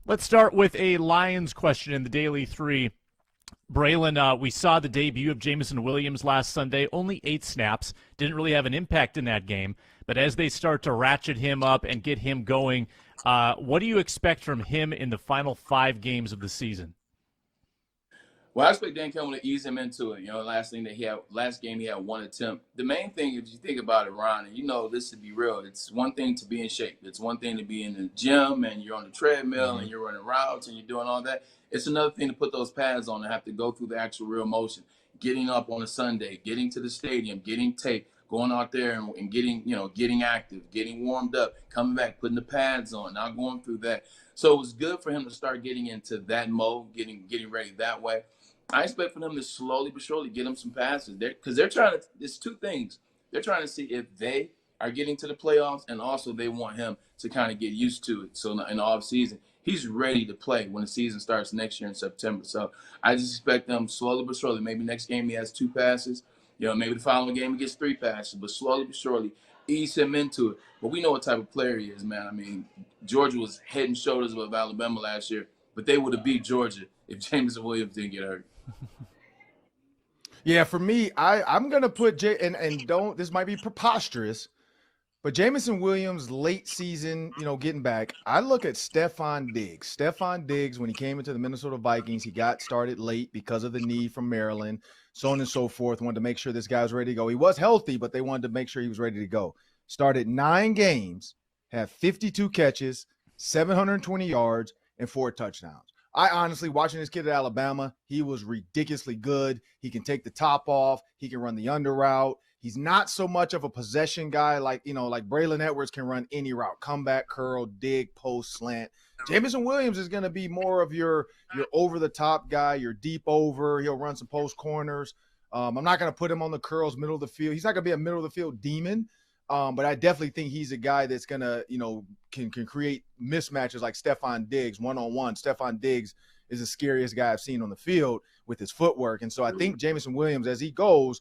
Let's start with a Lions question in the Daily 3. Braylon, we saw the debut of Jameson Williams last Sunday, only 8 snaps, didn't really have an impact in that game. But as they start to ratchet him up and get him going, what do you expect from him in the final 5 games of the season? Well, I expect Dan Campbell to ease him into it. Last game he had 1 attempt. The main thing, if you think about it, Ron, and this to be real, it's one thing to be in shape. It's one thing to be in the gym and you're on the treadmill and you're running routes and you're doing all that. It's another thing to put those pads on and have to go through the actual real motion. Getting up on a Sunday, getting to the stadium, getting tape, going out there and getting active, getting warmed up, coming back, putting the pads on, not going through that. So it was good for him to start getting into that mode, getting ready that way. I expect for them to slowly but surely get him some passes there because they're trying to. It's 2 things. They're trying to see if they are getting to the playoffs, and also they want him to kind of get used to it. So in the off season, he's ready to play when the season starts next year in September. So I just expect them slowly but surely. Maybe next game he has 2 passes. Maybe the following game he gets 3 passes, but slowly but surely ease him into it. But we know what type of player he is, man. I mean, Georgia was head and shoulders above Alabama last year, but they would have beat Georgia if Jameson Williams didn't get hurt. Yeah, for me, I'm gonna put this might be preposterous, but Jameson Williams late season, getting back. I look at Stefon Diggs. Stefon Diggs, when he came into the Minnesota Vikings, he got started late because of the knee from Maryland, so on and so forth. Wanted to make sure this guy was ready to go. He was healthy, but they wanted to make sure he was ready to go. Started 9 games, had 52 catches, 720 yards, and 4 touchdowns. I honestly, watching this kid at Alabama, he was ridiculously good. He can take the top off. He can run the under route. He's not so much of a possession guy like Braylon Edwards can run any route, comeback, curl, dig, post, slant. Jameson Williams is going to be more of your over-the-top guy, your deep over. He'll run some post corners. I'm not going to put him on the curls, middle of the field. He's not going to be a middle-of-the-field demon. But I definitely think he's a guy that's gonna, can create mismatches like Stefon Diggs one-on-one. Stefon Diggs is the scariest guy I've seen on the field with his footwork, and so I think Jameson Williams, as he goes,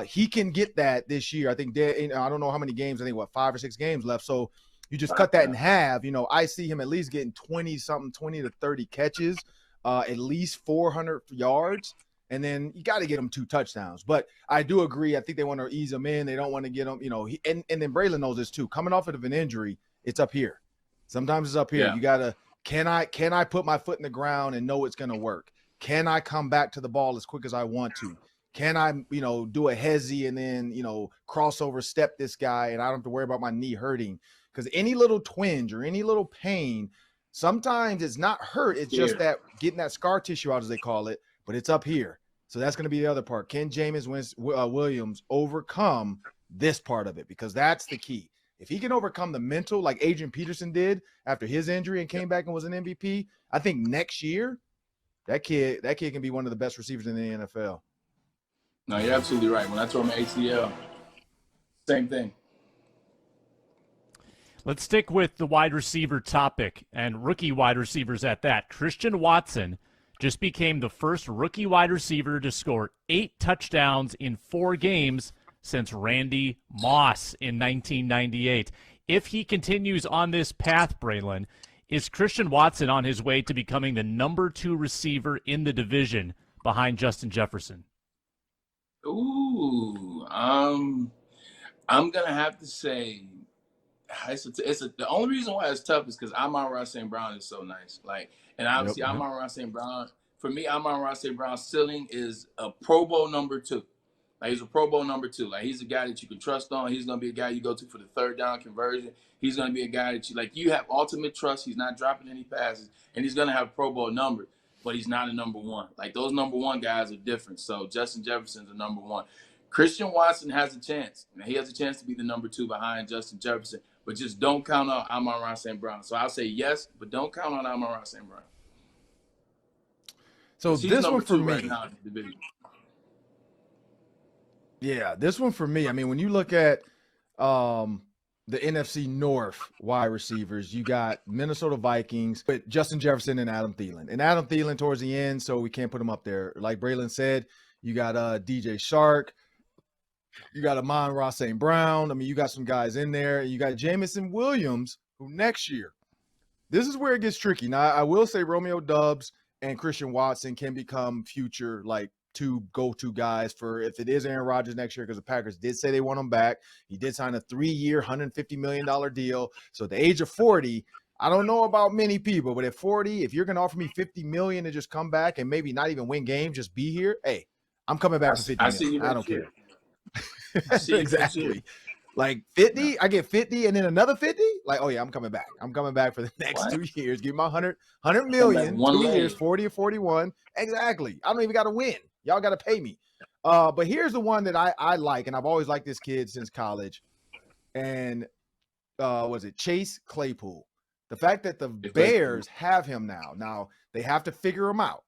he can get that this year. I think I don't know how many games. I think 5 or 6 games left. So you just cut that in half. I see him at least getting 20 to 30 catches, at least 400 yards. And then you got to get him 2 touchdowns. But I do agree. I think they want to ease him in. They don't want to get him, and then Braylon knows this too. Coming off of an injury, it's up here. Sometimes it's up here. Yeah. You got to, can I put my foot in the ground and know it's going to work? Can I come back to the ball as quick as I want to? Can I, do a hezzy and then, crossover step this guy and I don't have to worry about my knee hurting? Because any little twinge or any little pain, sometimes it's not hurt. It's just that getting that scar tissue out, as they call it, but it's up here. So that's going to be the other part. Can Jameson Williams overcome this part of it? Because that's the key. If he can overcome the mental, like Adrian Peterson did after his injury and came back and was an MVP, I think next year that kid can be one of the best receivers in the NFL. No, you're absolutely right. When I tore my ACL, same thing. Let's stick with the wide receiver topic and rookie wide receivers at that. Christian Watson just became the first rookie wide receiver to score 8 touchdowns in 4 games since Randy Moss in 1998. If he continues on this path, Braylon, is Christian Watson on his way to becoming the number 2 receiver in the division behind Justin Jefferson? Ooh, I'm gonna have to say the only reason why it's tough is because Amon-Ra St. Brown is so nice. And obviously Amon-Ra St. Brown, for me, Amon-Ra St. Brown's ceiling is a Pro Bowl number 2. He's a Pro Bowl number 2. He's a guy that you can trust on. He's gonna be a guy you go to for the 3rd down conversion. He's gonna be a guy that you have ultimate trust. He's not dropping any passes, and he's gonna have a Pro Bowl number, but he's not a number 1. Those number 1 guys are different. So Justin Jefferson's a number 1. Christian Watson has a chance. He has a chance to be the number 2 behind Justin Jefferson. But just don't count on Amon-Ra St. Brown. So I'll say yes, but don't count on Amon-Ra St. Brown. So this one for me, right now in the division. Yeah, this one for me. I mean, when you look at the NFC North wide receivers, you got Minnesota Vikings with Justin Jefferson and Adam Thielen. And Adam Thielen towards the end, so we can't put him up there. Like Braylon said, you got DJ Shark. You got Amon-Ra St. Brown. I mean, you got some guys in there. You got Jameson Williams, who next year, This is where it gets tricky. Now, I will say Romeo Doubs and Christian Watson can become future, like, two go-to guys for if it is Aaron Rodgers next year, because the Packers did say they want him back. He did sign a 3-year, $150 million deal. So at the age of 40, I don't know about many people, but at 40, if you're going to offer me $50 million to just come back and maybe not even win games, just be here, hey, I'm coming back for $50 million. See you I don't care. I see Exactly. Like 50, I get 50 and then another 50. Like, oh yeah, I'm coming back. I'm coming back for the next 2 years. Give me my 100 million, 2 years, 40 or 41. Exactly. I don't even got to win. Y'all got to pay me. But here's the one that I like, and I've always liked this kid since college. And was it Chase Claypool? The fact that the Bears have him now. Now they have to figure him out.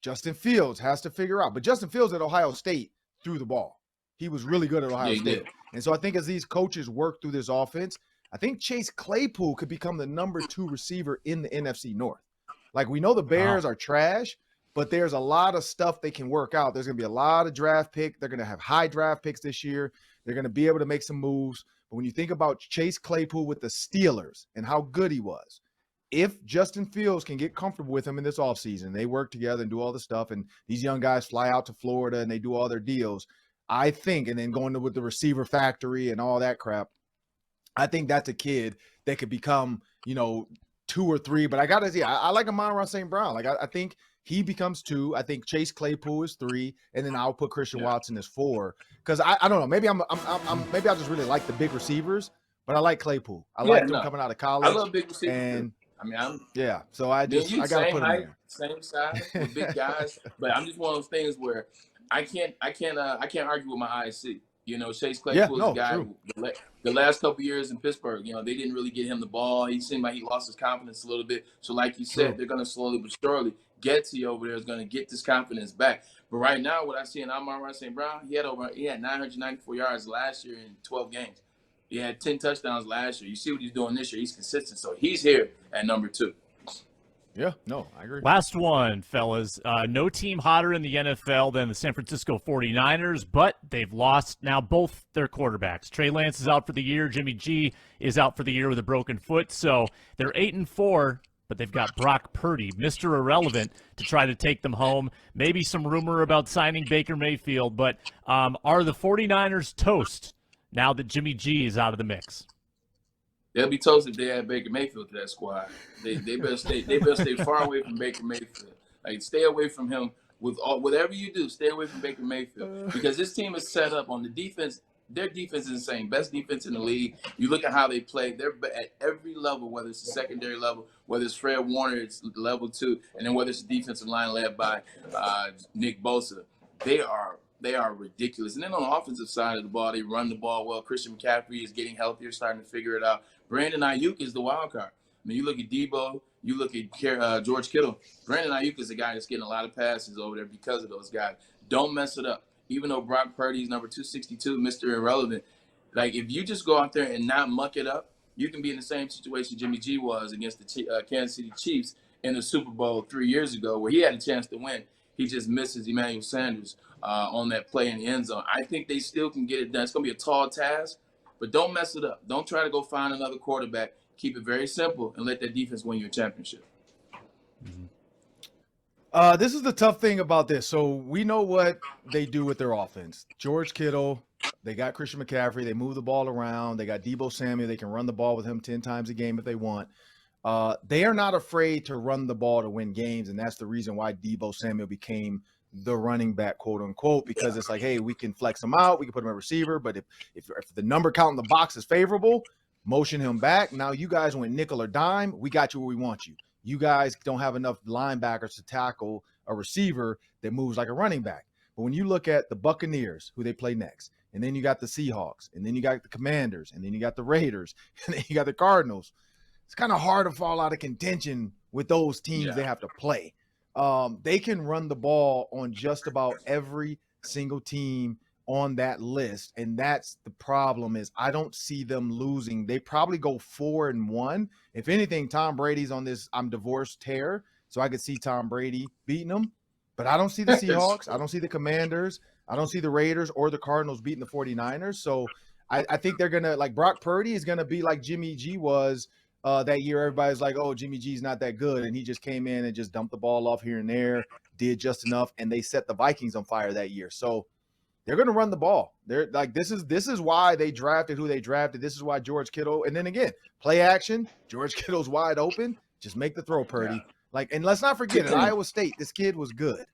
Justin Fields has to figure out. But Justin Fields at Ohio State threw the ball. He was really good at Ohio State. And so I think as these coaches work through this offense, I think Chase Claypool could become the number 2 receiver in the NFC North. Like, we know the Bears are trash, but there's a lot of stuff they can work out. There's going to be a lot of draft picks. They're going to have high draft picks this year. They're going to be able to make some moves. But when you think about Chase Claypool with the Steelers and how good he was, if Justin Fields can get comfortable with him in this offseason, they work together and do all the stuff, and these young guys fly out to Florida and they do all their deals, I think, and then going with the receiver factory and all that crap, I think that's a kid that could become, 2 or 3. But I got to see, I like Amon-Ra St. Brown. Like, I think he becomes 2. I think Chase Claypool is 3, and then I'll put Christian Watson as 4. Because I don't know, maybe maybe I just really like the big receivers, but I like Claypool. I like him coming out of college. I love big receivers. And I'm so I got to put him there. Same size with big guys, but I'm just one of those things where I can't argue with my eyes see. Chase Claypool is a guy who, the last couple years in Pittsburgh, they didn't really get him the ball. He seemed like he lost his confidence a little bit. So like you said, they're going to slowly but surely get to you over there is going to get this confidence back. But right now, what I see in Amon-Ra St. Brown, he had 994 yards last year in 12 games. He had 10 touchdowns last year. You see what he's doing this year. He's consistent. So he's here at number 2. Yeah, no, I agree. Last one, fellas. No team hotter in the NFL than the San Francisco 49ers, but they've lost now both their quarterbacks. Trey Lance is out for the year. Jimmy G is out for the year with a broken foot. So they're 8-4, but they've got Brock Purdy, Mr. Irrelevant, to try to take them home. Maybe some rumor about signing Baker Mayfield, but are the 49ers toast now that Jimmy G is out of the mix? They'll be toast if they add Baker Mayfield to that squad. They better stay far away from Baker Mayfield. Like, stay away from him with whatever you do. Stay away from Baker Mayfield because this team is set up on the defense. Their defense is insane. Best defense in the league. You look at how they play. They're at every level, whether it's the secondary level, whether it's Fred Warner, it's level 2, and then whether it's the defensive line led by Nick Bosa. They are ridiculous. And then on the offensive side of the ball, they run the ball well. Christian McCaffrey is getting healthier, starting to figure it out. Brandon Ayuk is the wild card. I mean, you look at Debo, you look at George Kittle. Brandon Ayuk is a guy that's getting a lot of passes over there because of those guys. Don't mess it up. Even though Brock Purdy's number 262, Mr. Irrelevant, like, if you just go out there and not muck it up, you can be in the same situation Jimmy G was against the Kansas City Chiefs in the Super Bowl 3 years ago, where he had a chance to win. He just misses Emmanuel Sanders on that play in the end zone. I think they still can get it done. It's going to be a tall task, but don't mess it up. Don't try to go find another quarterback. Keep it very simple and let that defense win you a championship. This is the tough thing about this. So we know what they do with their offense. George Kittle, they got Christian McCaffrey. They move the ball around. They got Debo Samuel. They can run the ball with him 10 times a game if they want. They are not afraid to run the ball to win games, and that's the reason why Debo Samuel became the running back, quote unquote, because it's like, hey, we can flex him out, we can put him at receiver, but if the number count in the box is favorable, motion him back. Now you guys went nickel or dime, we got you where we want you. You guys don't have enough linebackers to tackle a receiver that moves like a running back. But when you look at the Buccaneers, who they play next, and then you got the Seahawks, and then you got the Commanders, and then you got the Raiders, and then you got the Cardinals, it's kind of hard to fall out of contention with those teams they have to play. They can run the ball on just about every single team on that list, and that's the problem. Is I don't see them losing. They probably go 4-1. If anything, Tom Brady's on this I'm divorced tear, so I could see Tom Brady beating them, but I don't see the Seahawks, I don't see the Commanders, I don't see the Raiders or the Cardinals beating the 49ers. So I think they're gonna, like, Brock Purdy is gonna be like Jimmy G was that year. Everybody's like, oh, Jimmy G's not that good. And he just came in and just dumped the ball off here and there, did just enough. And they set the Vikings on fire that year. So they're going to run the ball. They're like, this is why they drafted who they drafted. This is why George Kittle. And then again, play action. George Kittle's wide open. Just make the throw, Purdy. Yeah. Like, and let's not forget, at Iowa State, this kid was good.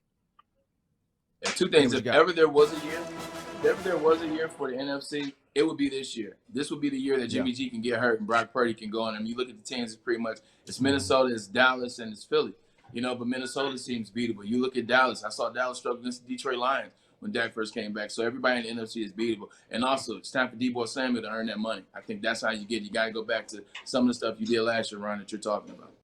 And two things. If ever there was a year for the NFC, it would be this year. This would be the year that Jimmy G can get hurt and Brock Purdy can go on. I mean, you look at the teams, it's pretty much it's Minnesota, it's Dallas, and it's Philly. You know, but Minnesota seems beatable. You look at Dallas. I saw Dallas struggle against the Detroit Lions when Dak first came back. So everybody in the NFC is beatable. And also, it's time for Deebo Samuel to earn that money. I think that's how you get. You got to go back to some of the stuff you did last year, Ron, that you're talking about.